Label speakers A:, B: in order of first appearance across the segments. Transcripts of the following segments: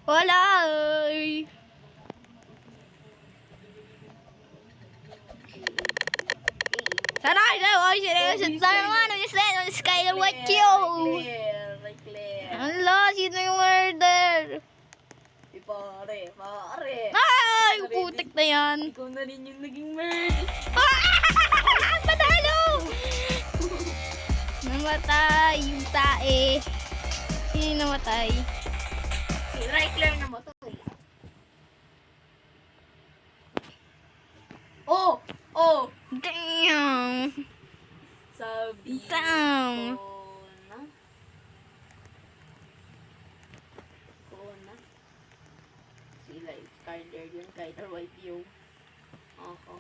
A: Wala ay. Sana kayo ay seryoso. Sana nga no, just let on sky what you. Ala, sino yung murder?
B: Pare.
A: Ay, putik na yan.
B: Ikaw na rin yung naging murder.
A: Patalo! Namatay yung tae. Sino namatay?
B: Si Reichler na mo to. Oh!
A: Damn!
B: Sabi
A: Damn!
B: ko na. Sila Skyler yun, Skyler White yung. Ako.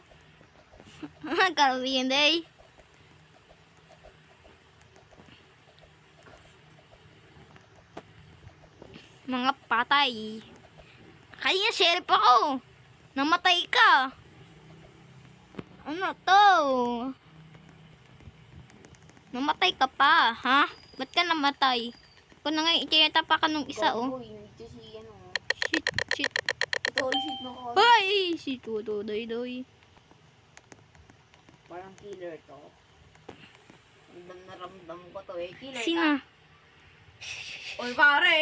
A: Karamihan day. Mga patay. Kaya sheriff ako. Namatay ka. Ano to? Namatay ka pa, ha? Ba't ka namatay? Kung na nga, itinata pa ka nung isa, oh.
B: Ito si ano.
A: Shit.
B: Ito all shit na ko.
A: Ay! Si Tuto, doy.
B: Parang killer to. Ramdam na ramdam ko to eh. Killer
A: Sino?
B: Oy pare!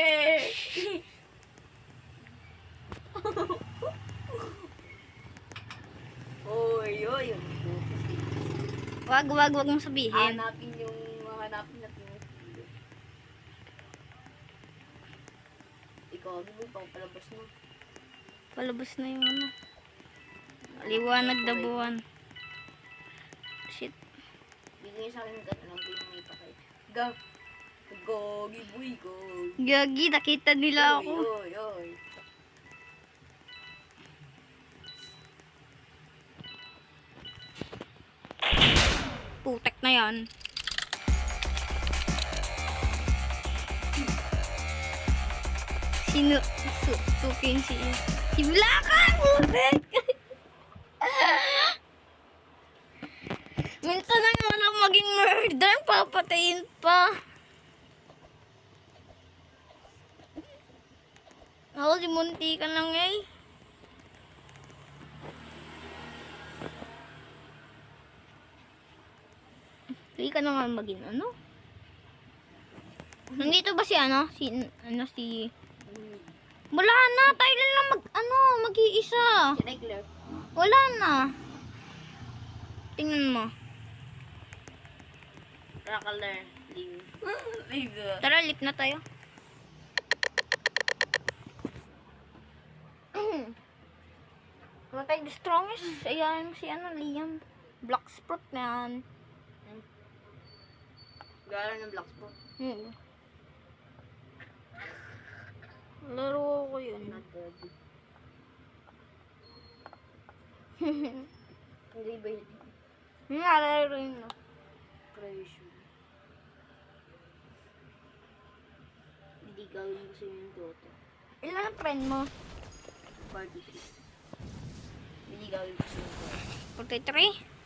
B: Oy.
A: Wag mong sabihin.
B: Hanapin natin yung killer. Ikaw, ano mo pang palabas mo?
A: Palabas na yung ano. Liwanag na buwan. Shit.
B: Bigay sa akin ng alam ko yung may patay. Gogi boy ko.
A: Gagi, nakita nila ako.
B: Oy.
A: Putek na yan. Sino? Sukin si Blaka! Putek! Minsan na naman ako maging murder, papatayin pa. Ako si Munti ka lang eh. Hindi ka na nga maging ano? Nandito ba si ano? Si wala na, tayo lang mag-iisa.
B: Si Reichler.
A: Wala na. Tingnan mo.
B: Reichler. Leave.
A: Tara, lip na tayo. Matay the strongest. Ayan si Liam. Blacksprout na yan.
B: Gala ng Blacksburg.
A: Laro ko yun.
B: Not good. Hindi ba yun?
A: Nalaro yun. No?
B: Pressure. Hindi gawin ko sa yung Dota.
A: Ilan ang friend mo?
B: 43. Hindi gawin ko sa yung Dota.
A: 43?